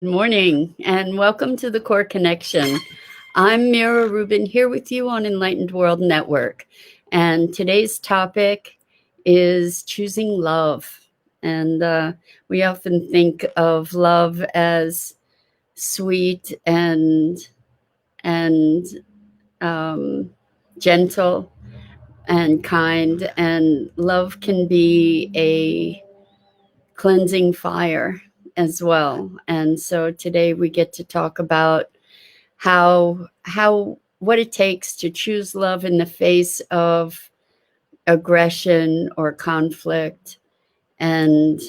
Good morning and welcome to the Core Connection. I'm Mira Rubin here with you on Enlightened World Network. And today's topic is choosing love. And we often think of love as sweet and gentle and kind. And love can be a cleansing fire as well. And so today we get to talk about how what it takes to choose love in the face of aggression or conflict, and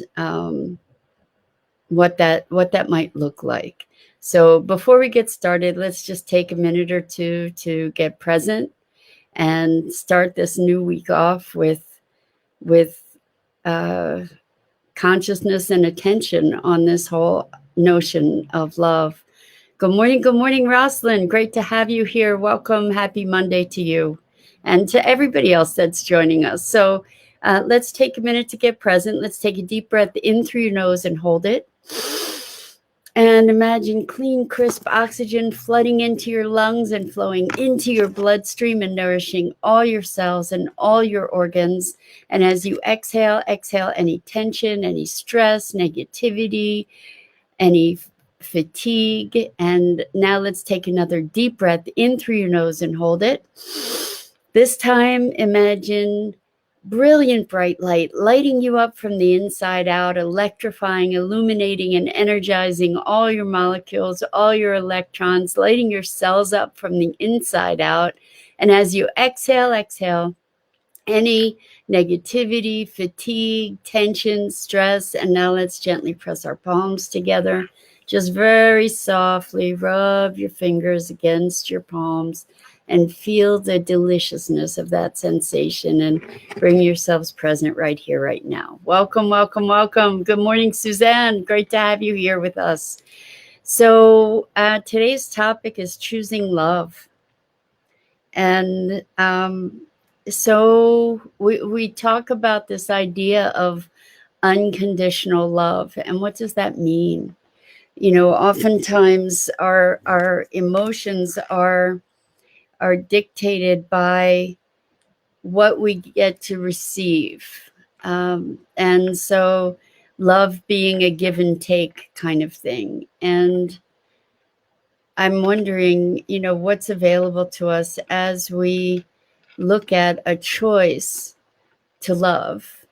what that might look like. So before we get started, let's just take a minute or two to get present and start this new week off with uh, consciousness and attention on this whole notion of love. Good morning, Rosalind. Great to have you here. Welcome. Happy Monday to you and to everybody else that's joining us. So let's take a minute to get present. Let's take a deep breath in through your nose and hold it. And imagine clean, crisp oxygen flooding into your lungs and flowing into your bloodstream and nourishing all your cells and all your organs. And as you exhale any tension, any stress, negativity, any fatigue. And now let's take another deep breath in through your nose and hold it. This time, imagine brilliant bright light lighting you up from the inside out, electrifying, illuminating, and energizing all your molecules, all your electrons, lighting your cells up from the inside out. And as you exhale any negativity, fatigue, tension, stress. And now let's gently press our palms together. Just very softly rub your fingers against your palms and feel the deliciousness of that sensation, and bring yourselves present right here, right now. Welcome. Good morning, Suzanne. Great to have you here with us. So today's topic is choosing love. And so we talk about this idea of unconditional love. And what does that mean? You know, oftentimes our emotions are dictated by what we get to receive. And so love being a give and take kind of thing. And I'm wondering, you know, what's available to us as we look at a choice to love,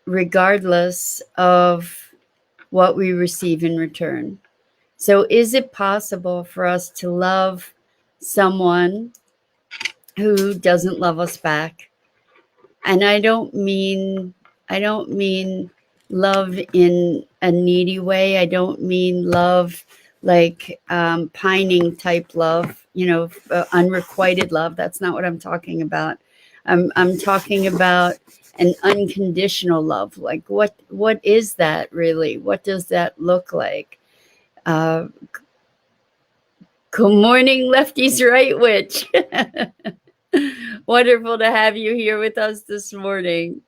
regardless of what we receive in return. So is it possible for us to love someone who doesn't love us back? And I don't mean love in a needy way. I don't mean love like pining type love, you know, unrequited love. That's not what I'm talking about. I'm talking about an unconditional love. Like what is that really? What does that look like? Good morning, Lefty's Right Witch. Wonderful to have you here with us this morning.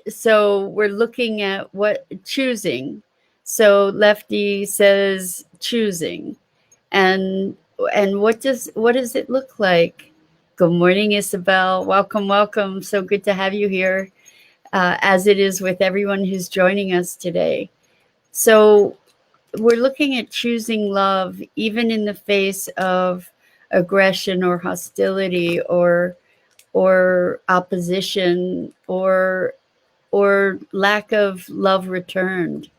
So we're looking at what choosing. So Lefty says choosing, and what does it look like? Good morning, Isabel. Welcome. So good to have you here, as it is with everyone who's joining us today. So we're looking at choosing love, even in the face of aggression or hostility or opposition or lack of love returned.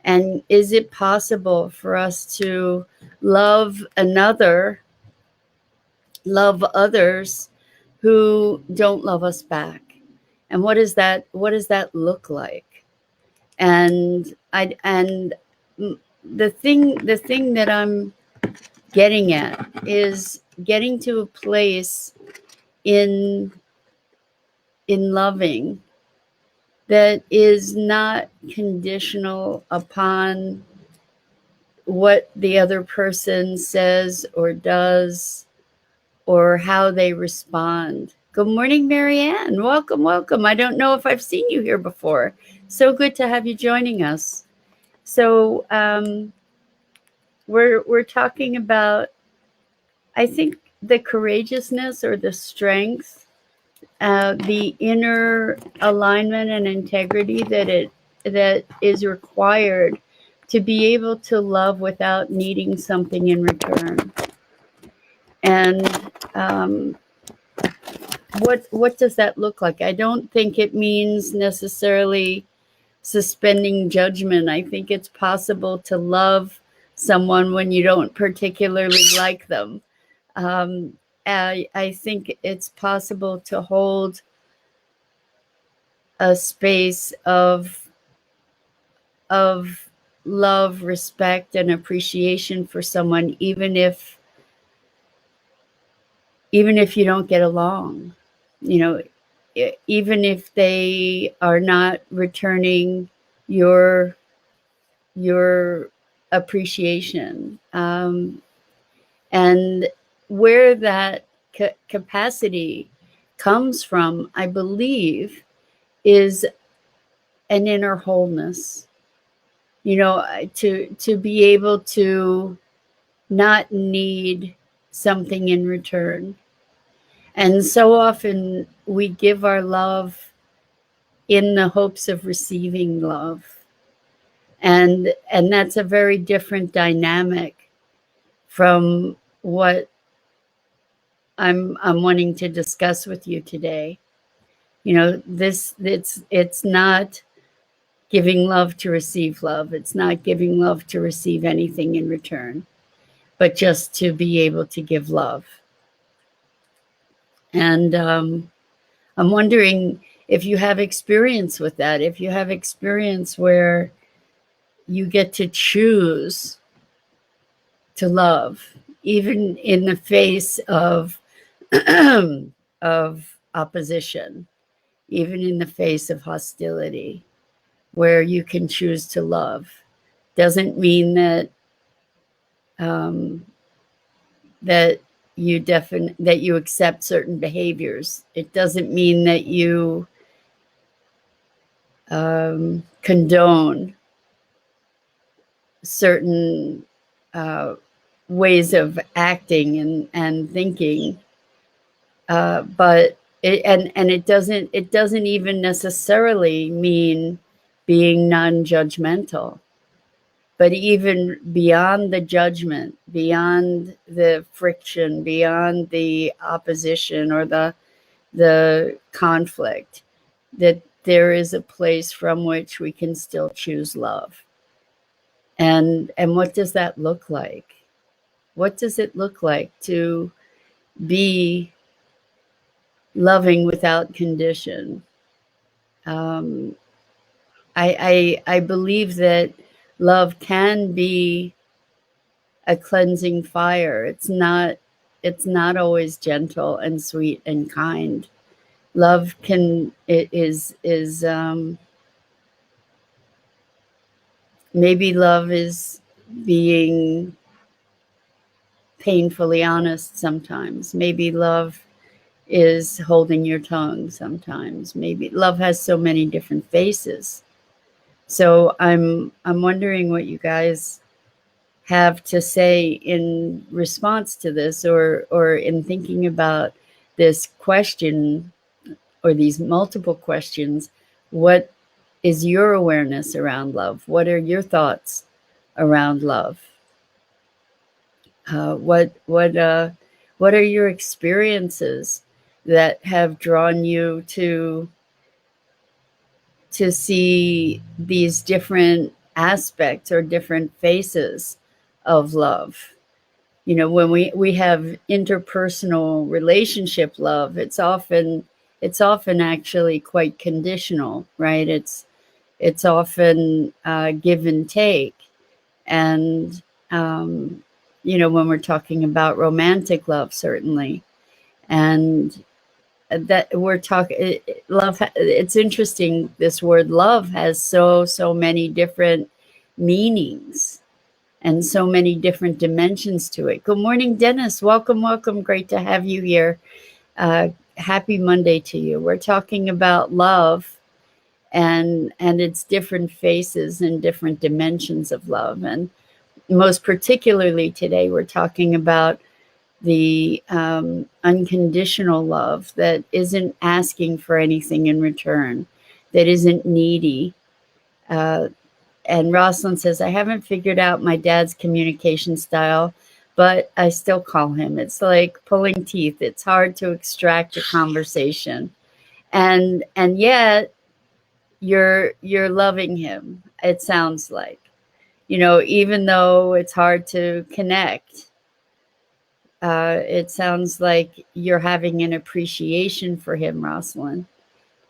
And is it possible for us to love others who don't love us back? And what does that look like? And the thing that I'm getting at is getting to a place in loving that is not conditional upon what the other person says or does or how they respond. Good morning, Marianne. Welcome. I don't know if I've seen you here before. So good to have you joining us. So we're talking about, I think, the courageousness or the strength, the inner alignment and integrity that is required to be able to love without needing something in return. And what does that look like? I don't think it means necessarily suspending judgment. I think it's possible to love someone when you don't particularly like them. I think it's possible to hold a space of love, respect, and appreciation for someone, even if you don't get along. You know, even if they are not returning your appreciation, and where that capacity comes from, I believe, is an inner wholeness. To be able to not need something in return. And so often we give our love in the hopes of receiving love. And that's a very different dynamic from what I'm wanting to discuss with you today. It's not giving love to receive love. It's not giving love to receive anything in return, but just to be able to give love. And I'm wondering if you have experience with that, if you have experience where you get to choose to love, even in the face of of opposition, even in the face of hostility, where you can choose to love. Doesn't mean that that you accept certain behaviors. It doesn't mean that you condone certain ways of acting and thinking, but it doesn't even necessarily mean being non-judgmental. But even beyond the judgment, beyond the friction, beyond the opposition or the conflict, that there is a place from which we can still choose love. And what does that look like? What does it look like to be loving without condition? I believe that love can be a cleansing fire. It's not always gentle and sweet and kind. Love is maybe love is being painfully honest sometimes. Maybe love is holding your tongue sometimes. Maybe love has so many different faces. So I'm wondering what you guys have to say in response to this, or in thinking about this question or these multiple questions. What is your awareness around love? What are your thoughts around love? What are your experiences that have drawn you to see these different aspects or different faces of love? When we have interpersonal relationship love, it's often actually quite conditional, right? It's often give and take. And when we're talking about romantic love, certainly, and that we're talking love, it's interesting, this word love has so many different meanings and so many different dimensions to it. Good morning, Dennis. Welcome. Great to have you here. Happy Monday to you. We're talking about love and it's different faces and different dimensions of love. And most particularly today, we're talking about the unconditional love that isn't asking for anything in return, that isn't needy. And Rosalind says, I haven't figured out my dad's communication style, but I still call him. It's like pulling teeth. It's hard to extract a conversation. And yet you're loving him, it sounds like. Even though it's hard to connect, it sounds like you're having an appreciation for him, Rosalind.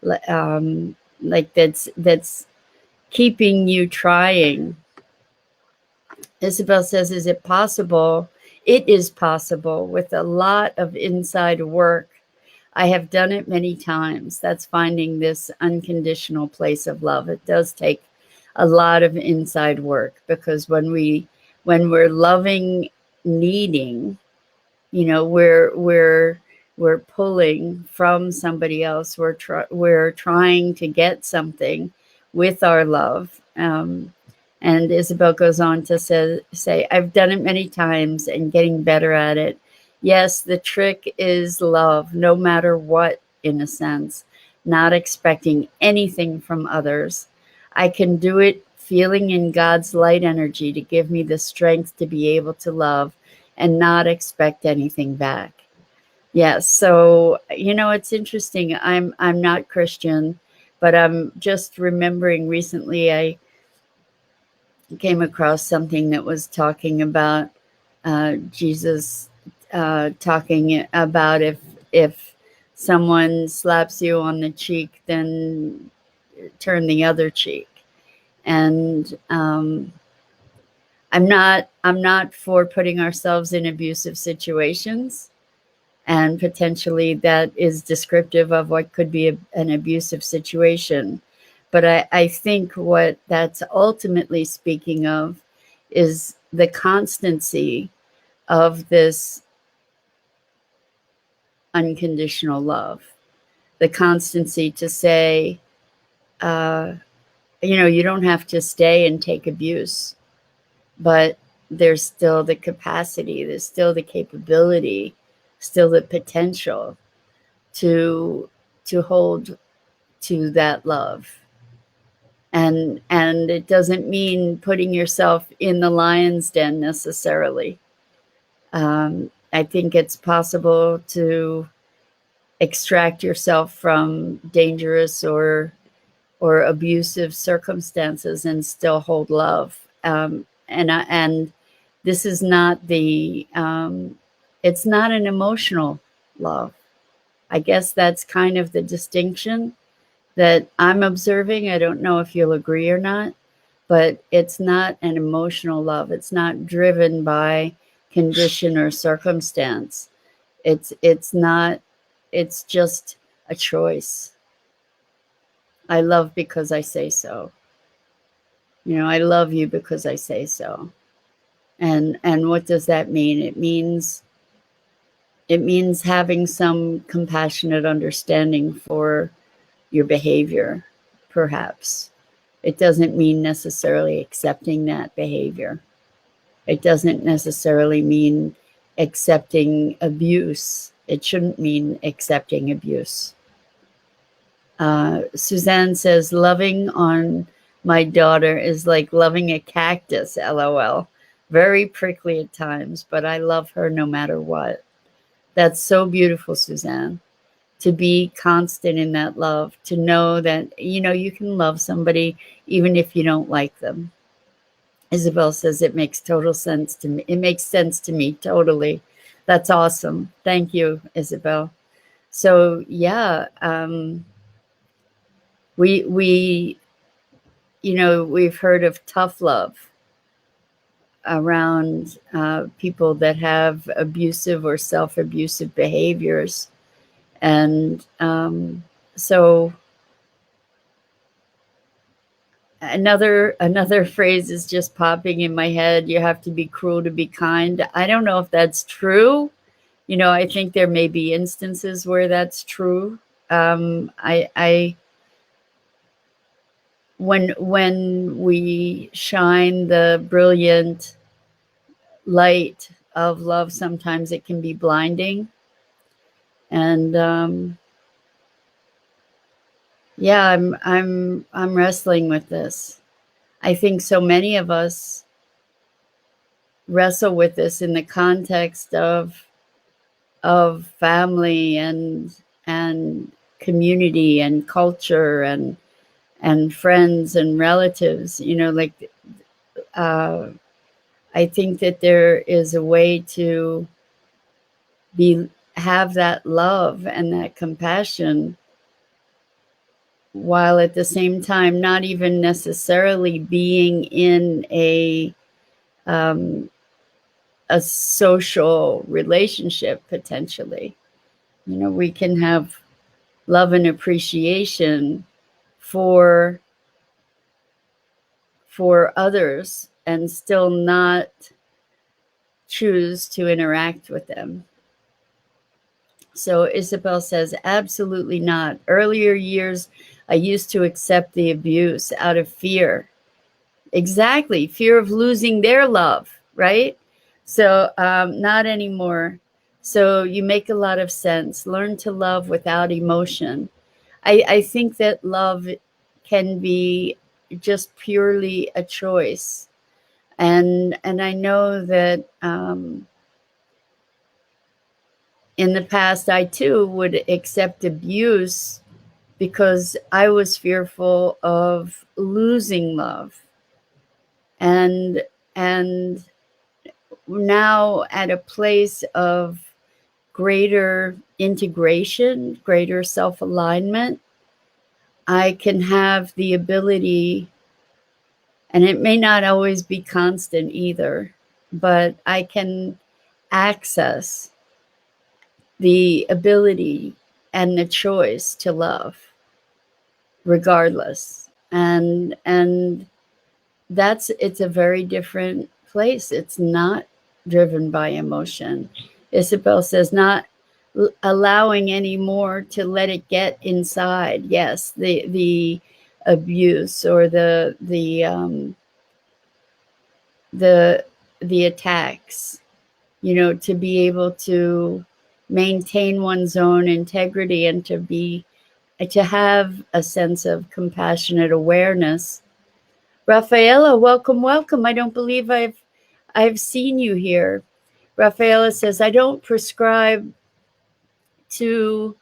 Like that's keeping you trying. Isabel says, is it possible? It is possible with a lot of inside work. I have done it many times. That's finding this unconditional place of love. It does take a lot of inside work, because when we're loving, needing, we're pulling from somebody else. We're trying to get something with our love. And Isabel goes on to say, I've done it many times and getting better at it. Yes, the trick is love, no matter what, in a sense, not expecting anything from others. I can do it feeling in God's light energy to give me the strength to be able to love and not expect anything back. Yes, so it's interesting. I'm not Christian, but I'm just remembering recently I came across something that was talking about Jesus talking about if someone slaps you on the cheek, then turn the other cheek. And I'm not for putting ourselves in abusive situations, and potentially that is descriptive of what could be an abusive situation. But I think what that's ultimately speaking of is the constancy of this unconditional love, the constancy to say, you don't have to stay and take abuse, but there's still the capacity, there's still the capability, still the potential to hold to that love. And it doesn't mean putting yourself in the lion's den necessarily. I think it's possible to extract yourself from dangerous or abusive circumstances and still hold love. And this is not it's not an emotional love. I guess that's kind of the distinction that I'm observing. I don't know if you'll agree or not, but it's not an emotional love. It's not driven by condition or circumstance. It's not, it's just a choice. I love because I say so. I love you because I say so. And what does that mean? It means having some compassionate understanding for your behavior, perhaps. It doesn't mean necessarily accepting that behavior. It doesn't necessarily mean accepting abuse. It shouldn't mean accepting abuse. Suzanne says, loving on my daughter is like loving a cactus, LOL. Very prickly at times, but I love her no matter what. That's so beautiful, Suzanne. To be constant in that love, to know that, you can love somebody even if you don't like them. Isabel says, it makes total sense to me. It makes sense to me, totally. That's awesome. Thank you, Isabel. So, yeah, we've heard of tough love around people that have abusive or self-abusive behaviors. And so another phrase is just popping in my head. You have to be cruel to be kind. I don't know if that's true. I think there may be instances where that's true. when we shine the brilliant light of love, sometimes it can be blinding. And yeah, I'm wrestling with this. I think so many of us wrestle with this in the context of family and community and culture and friends and relatives. You know, like uh, I think that there is a way to be have that love and that compassion while at the same time not even necessarily being in um, a social relationship potentially. You know, we can have love and appreciation for for others and still not choose to interact with them. So Isabel says, absolutely not. Earlier years, I used to accept the abuse out of fear. Exactly. Fear of losing their love, right? So not anymore. So you make a lot of sense. Learn to love without emotion. I think that love can be just purely a choice. And I know that in the past, I too would accept abuse because I was fearful of losing love. And now at a place of greater integration, greater self-alignment, I can have the ability, and it may not always be constant either, but I can access the ability and the choice to love regardless. And that's it's a very different place. It's not driven by emotion. Isabel says not allowing anymore to let it get inside. Yes, the abuse or the the attacks, you know, to be able to maintain one's own integrity and to have a sense of compassionate awareness. Rafaela, welcome, welcome. I don't believe I've seen you here. Rafaela says, I don't prescribe to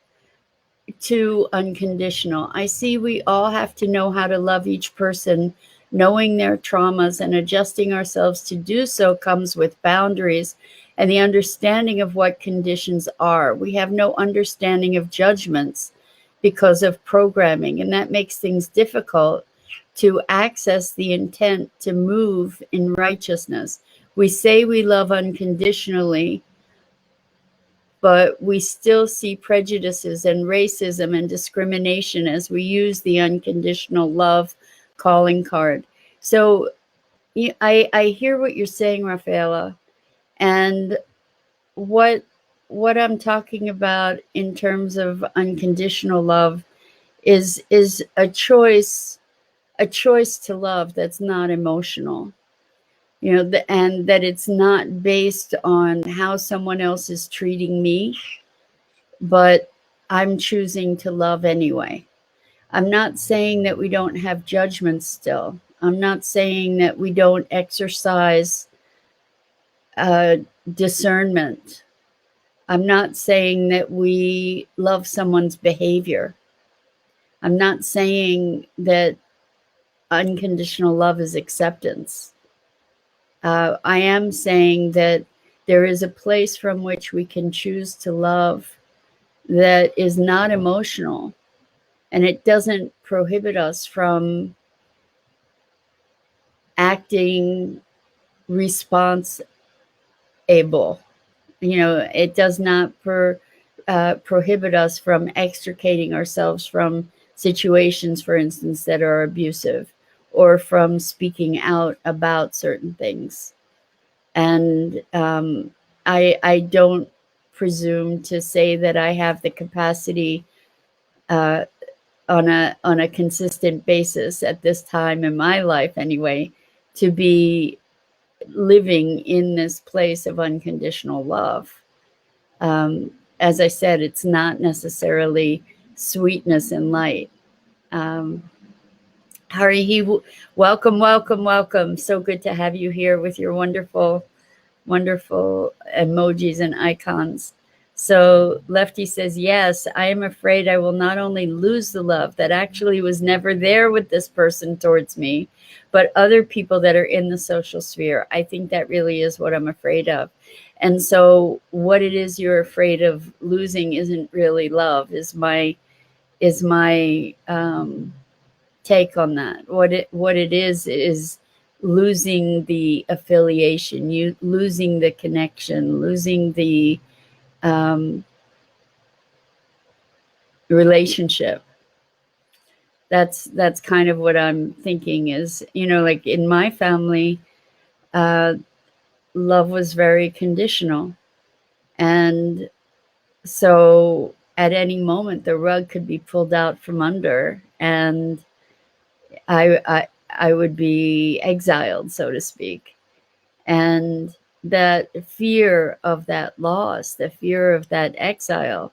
unconditional. I see we all have to know how to love each person, knowing their traumas and adjusting ourselves to do so comes with boundaries and the understanding of what conditions are. We have no understanding of judgments because of programming, and that makes things difficult to access the intent to move in righteousness. We say we love unconditionally, but we still see prejudices and racism and discrimination as we use the unconditional love calling card. So I hear what you're saying, Rafaela, and what I'm talking about in terms of unconditional love is a choice to love that's not emotional. You know, and that it's not based on how someone else is treating me, but I'm choosing to love anyway. I'm not saying that we don't have judgments still. I'm not saying that we don't exercise uh, discernment. I'm not saying that we love someone's behavior. I'm not saying that unconditional love is acceptance. I am saying that there is a place from which we can choose to love that is not emotional, and it doesn't prohibit us from acting responsible. You know, it does not prohibit us from extricating ourselves from situations, for instance, that are abusive, or from speaking out about certain things. And I don't presume to say that I have the capacity on a consistent basis at this time in my life anyway, to be living in this place of unconditional love. As I said, it's not necessarily sweetness and light. Um, Hari, welcome, welcome, welcome. So good to have you here with your wonderful, wonderful emojis and icons. So Lefty says, yes, I am afraid I will not only lose the love that actually was never there with this person towards me, but other people that are in the social sphere. I think that really is what I'm afraid of. And so what it is you're afraid of losing isn't really love, is my take on that. What it is losing the affiliation, you losing the connection, losing the relationship. That's kind of what I'm thinking is, like in my family, love was very conditional. And so at any moment the rug could be pulled out from under, and I would be exiled, so to speak. And that fear of that loss, the fear of that exile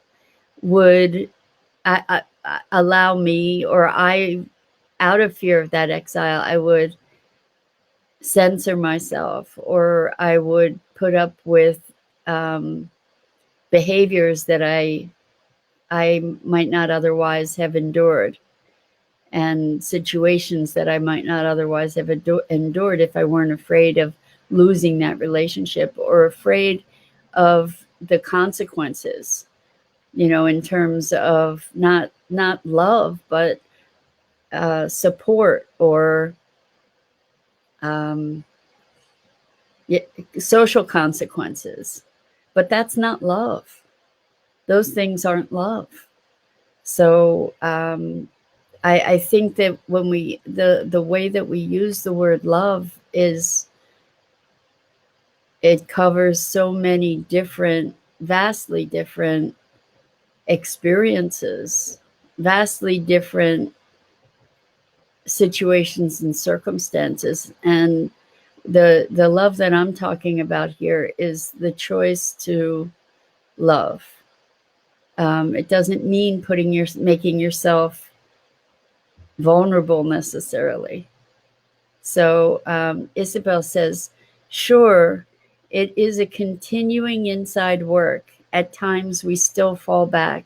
would allow me, or out of fear of that exile, I would censor myself, or I would put up with behaviors that I might not otherwise have endured, and situations that I might not otherwise have endured if I weren't afraid of losing that relationship, or afraid of the consequences, in terms of not love, but support, or um, social consequences. But that's not love. Those things aren't love. So I think that when the way that we use the word love is, it covers so many different, vastly different experiences, vastly different situations and circumstances. And the love that I'm talking about here is the choice to love. It doesn't mean making yourself vulnerable necessarily. So Isabel says, sure, it is a continuing inside work. At times we still fall back,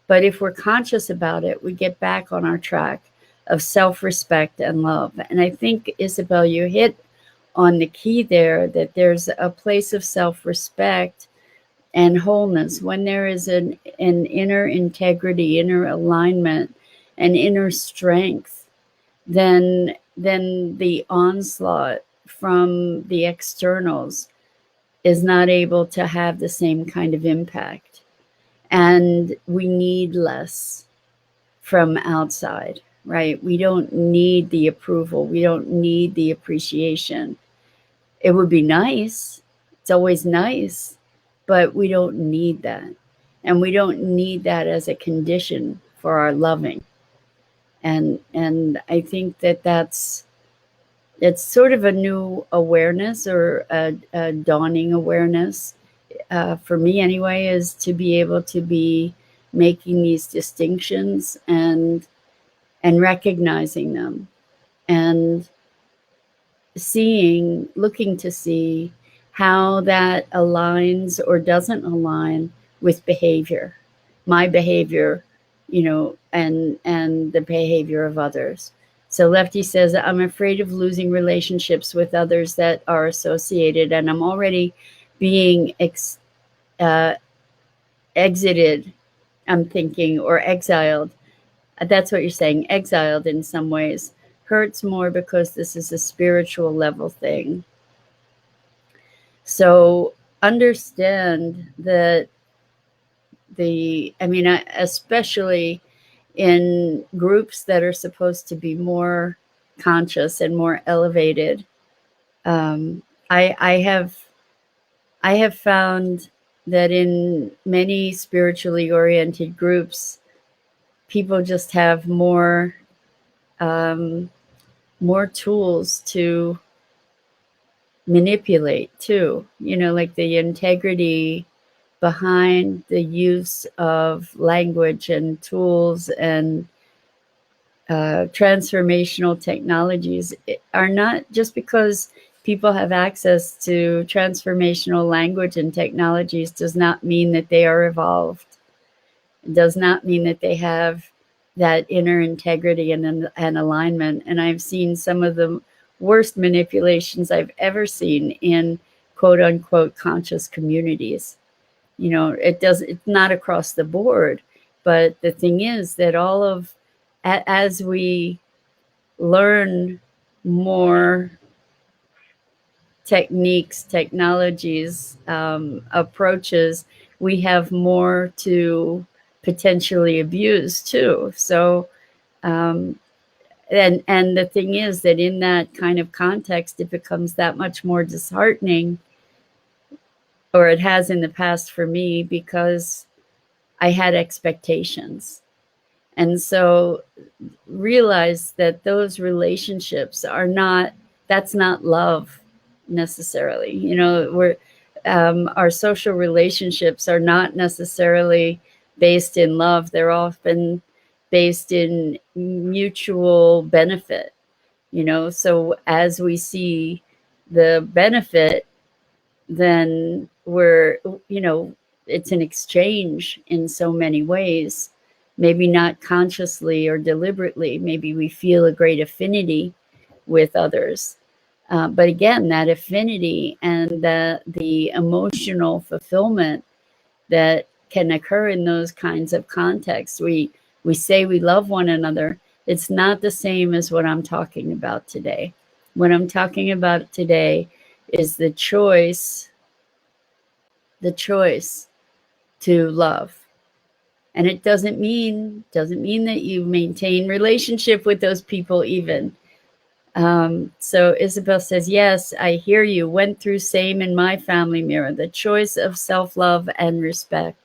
but if we're conscious about it, we get back on our track of self-respect and love. And I think, Isabel, you hit on the key there, that there's a place of self-respect and wholeness when there is an inner integrity, inner alignment, and inner strength. Then the onslaught from the externals is not able to have the same kind of impact. And we need less from outside, right? We don't need the approval. We don't need the appreciation. It would be nice. It's always nice, but we don't need that. And we don't need that as a condition for our loving. And I think it's sort of a new awareness, or a dawning awareness, for me anyway, is to be able to be making these distinctions and recognizing them, and looking to see how that aligns or doesn't align with behavior, my behavior, and the behavior of others. So Lefty says, I'm afraid of losing relationships with others that are associated, and I'm already being exited, I'm thinking, or exiled. That's what you're saying, exiled in some ways. Hurts more because this is a spiritual level thing. So understand that especially in groups that are supposed to be more conscious and more elevated, I have found that in many spiritually oriented groups, people just have um, more tools to manipulate too. Like the integrity behind the use of language and tools and transformational technologies are not just because people have access to transformational language and technologies does not mean that they are evolved. It does not mean that they have that inner integrity and alignment. And I've seen some of the worst manipulations I've ever seen in quote unquote conscious communities. It's not across the board, but the thing is that as we learn more techniques, technologies, approaches, we have more to potentially abuse too. So, and the thing is that in that kind of context, it becomes that much more disheartening, or it has in the past for me, because I had expectations. And so realize that those relationships that's not love necessarily. Our social relationships are not necessarily based in love. They're often based in mutual benefit. So as we see the benefit, then it's an exchange in so many ways, maybe not consciously or deliberately. Maybe we feel a great affinity with others. But again, that affinity and the emotional fulfillment that can occur in those kinds of contexts. We say we love one another. It's not the same as what I'm talking about today. What I'm talking about today is the choice to love. And it doesn't mean that you maintain relationship with those people even. So Isabel says, yes, I hear you. Went through same in my family, Mira. The choice of self-love and respect.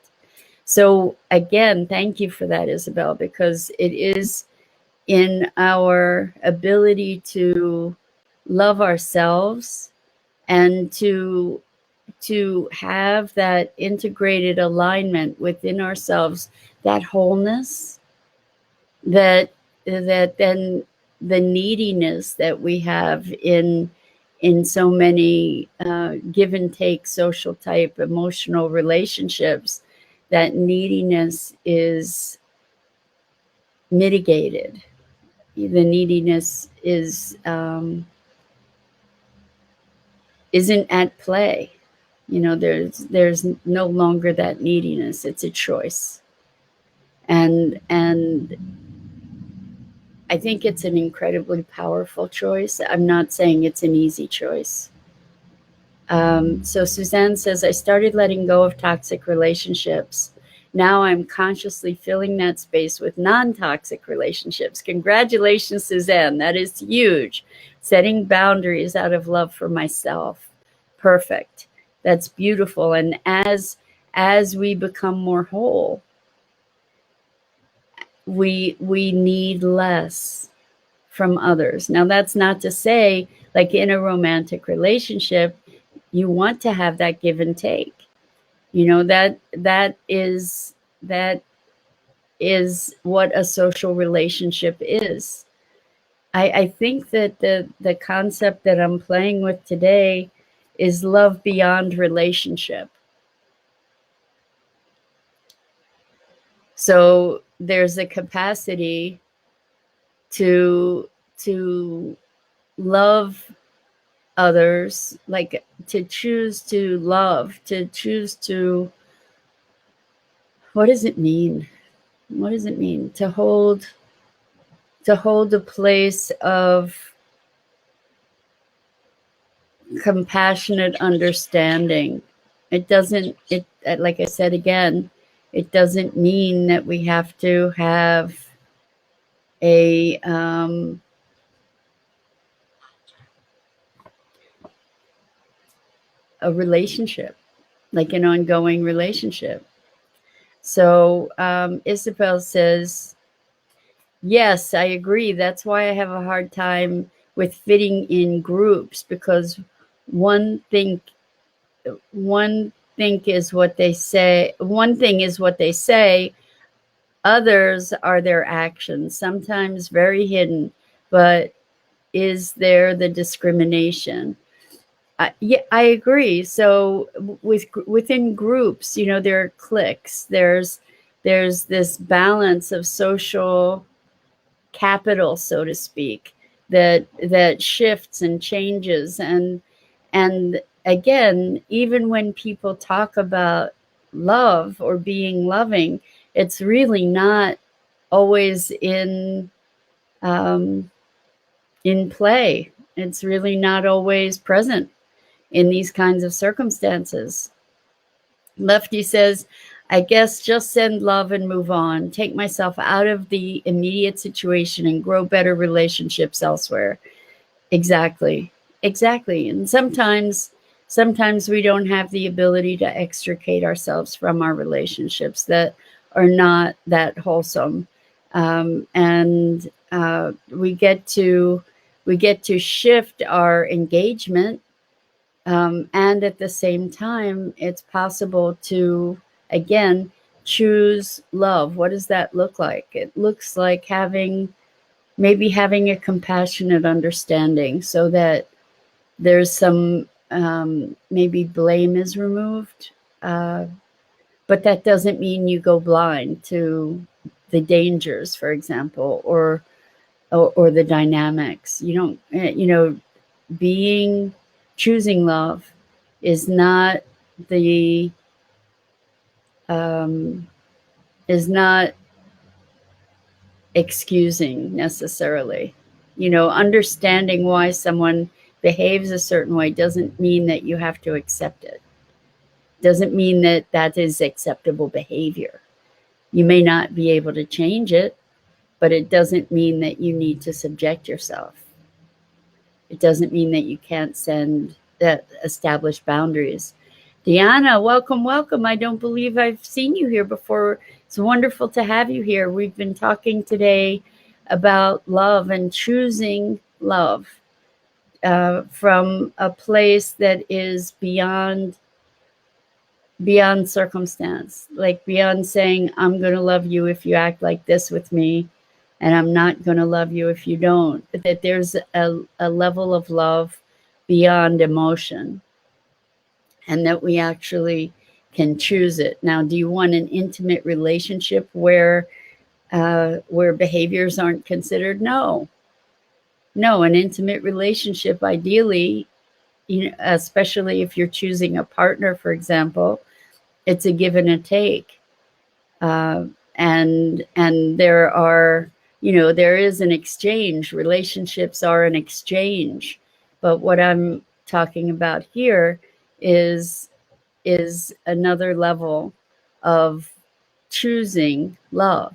So again, thank you for that, Isabel, because it is in our ability to love ourselves and to have that integrated alignment within ourselves, that wholeness, that then the neediness that we have in so many give and take social type emotional relationships, that neediness is mitigated. The neediness isn't at play. There's no longer that neediness. It's a choice. And I think it's an incredibly powerful choice. I'm not saying it's an easy choice. So Suzanne says, I started letting go of toxic relationships. Now I'm consciously filling that space with non-toxic relationships. Congratulations, Suzanne. That is huge. Setting boundaries out of love for myself. Perfect. That's beautiful. And as we become more whole, we need less from others. Now, that's not to say, like in a romantic relationship, you want to have that give and take. That is what a social relationship is. I think that the concept that I'm playing with today is love beyond relationship. So there's a capacity to love others, like to choose to love, to choose to, what does it mean? What does it mean to hold a place of compassionate understanding? It doesn't, like I said again, it doesn't mean that we have to have a relationship, like an ongoing relationship. So Isabel says, Yes, I agree. That's why I have a hard time with fitting in groups, because one thing one thing is what they say, one thing is what they say, others are their actions, sometimes very hidden, but is there the discrimination? Yeah, I agree. So within groups, there are cliques. There's this balance of social capital, so to speak, that shifts and changes. And again, even when people talk about love or being loving, it's really not always um, in play. It's really not always present in these kinds of circumstances. Lefty says, I guess just send love and move on. Take myself out of the immediate situation and grow better relationships elsewhere. Exactly. Exactly. And sometimes we don't have the ability to extricate ourselves from our relationships that are not that wholesome. And we get to shift our engagement, and at the same time, it's possible to, again, choose love. What does that look like? It looks like maybe having a compassionate understanding, so that there's some, maybe blame is removed. Uh, but that doesn't mean you go blind to the dangers, for example, or the dynamics. You don't, being choosing love is not the um, is not excusing necessarily. Understanding why someone behaves a certain way doesn't mean that you have to accept it. Doesn't mean that that is acceptable behavior. You may not be able to change it, but it doesn't mean that you need to subject yourself. It doesn't mean that you can't establish boundaries. Deanna, welcome, welcome. I don't believe I've seen you here before. It's wonderful to have you here. We've been talking today about love and choosing love, from a place that is beyond circumstance, like beyond saying, I'm going to love you if you act like this with me, and I'm not going to love you if you don't. But that there's a level of love beyond emotion, and that we actually can choose it. Now, do you want an intimate relationship where behaviors aren't considered? No. No, an intimate relationship, ideally, especially if you're choosing a partner, for example, it's a give and a take. uh, and there is an exchange. Relationships are an exchange, but what I'm talking about here is another level of choosing love.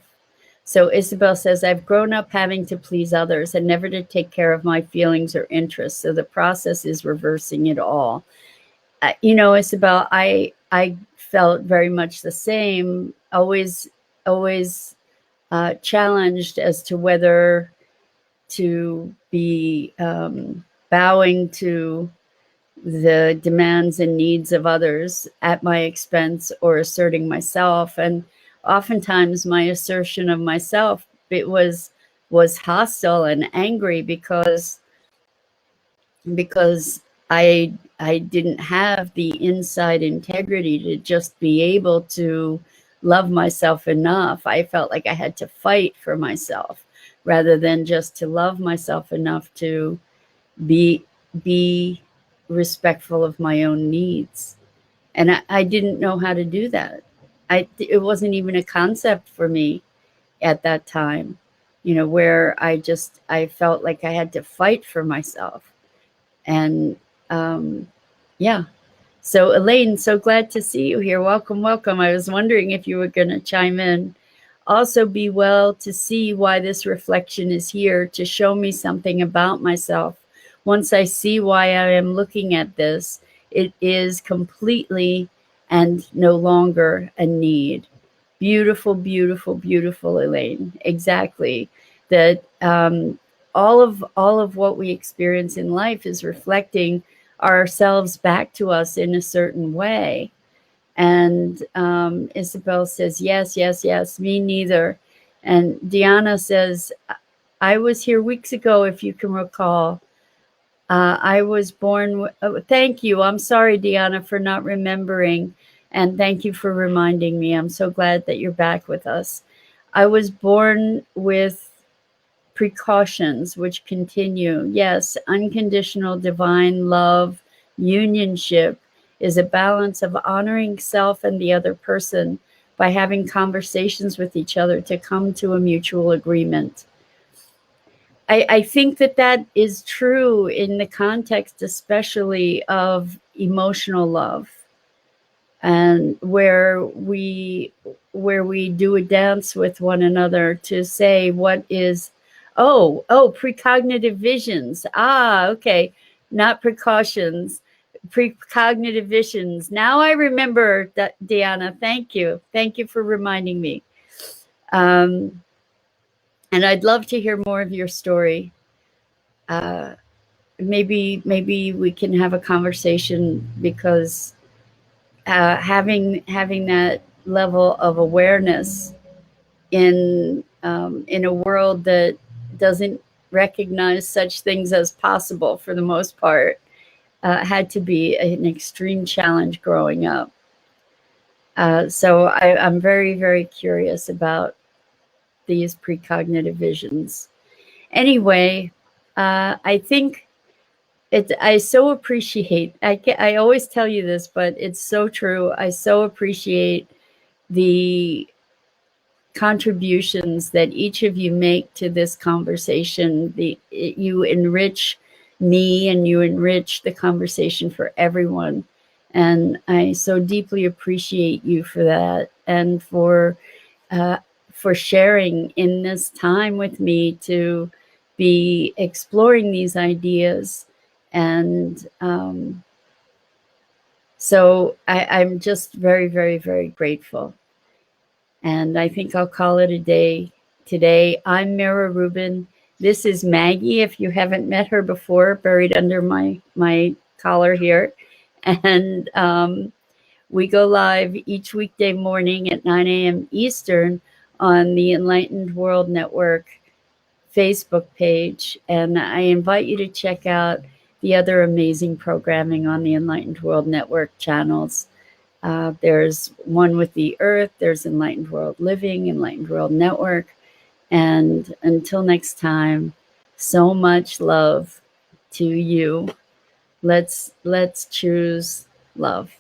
So Isabel says, I've grown up having to please others and never to take care of my feelings or interests, so the process is reversing it all. Isabel, I felt very much the same. Always challenged as to whether to be bowing to the demands and needs of others at my expense, or asserting myself. And oftentimes, my assertion of myself, it was hostile and angry, because I didn't have the inside integrity to just be able to love myself enough. I felt like I had to fight for myself, rather than just to love myself enough to be be respectful of my own needs. And I didn't know how to do that. It wasn't even a concept for me at that time, where I felt like I had to fight for myself. And yeah. So Elaine, so glad to see you here. Welcome, welcome. I was wondering if you were going to chime in. Also, be well to see why this reflection is here to show me something about myself. Once I see why I am looking at this, it is completely and no longer a need. Beautiful, beautiful, beautiful, Elaine. Exactly. that all of what we experience in life is reflecting ourselves back to us in a certain way. And Isabel says, yes, yes, yes, me neither. And Diana says, I was here weeks ago, if you can recall. I was born. Thank you. I'm sorry, Diana, for not remembering. And thank you for reminding me. I'm so glad that you're back with us. I was born with precautions which continue. Yes, unconditional divine love, unionship is a balance of honoring self and the other person by having conversations with each other to come to a mutual agreement. I think that that is true in the context, especially of emotional love, and where we do a dance with one another to say what is, precognitive visions. Okay, not precautions, precognitive visions. Now I remember that, Diana. Thank you for reminding me. Um, and I'd love to hear more of your story. Uh, maybe we can have a conversation, because having that level of awareness in a world that doesn't recognize such things as possible for the most part had to be an extreme challenge growing up. So I'm very, very curious about these precognitive visions. Anyway, I think I so appreciate, I always tell you this, but it's so true. I so appreciate the contributions that each of you make to this conversation. You enrich me and you enrich the conversation for everyone. And I so deeply appreciate you for that, and for sharing in this time with me to be exploring these ideas. And so I'm just very, very, very grateful. And I think I'll call it a day today. I'm Mira Rubin. This is Maggie, if you haven't met her before, buried under my collar here. And we go live each weekday morning at 9 a.m. Eastern on the Enlightened World Network Facebook page. And I invite you to check out the other amazing programming on the Enlightened World Network channels. There's One with the Earth, there's Enlightened World Living, Enlightened World Network. And until next time, so much love to you. Let's choose love.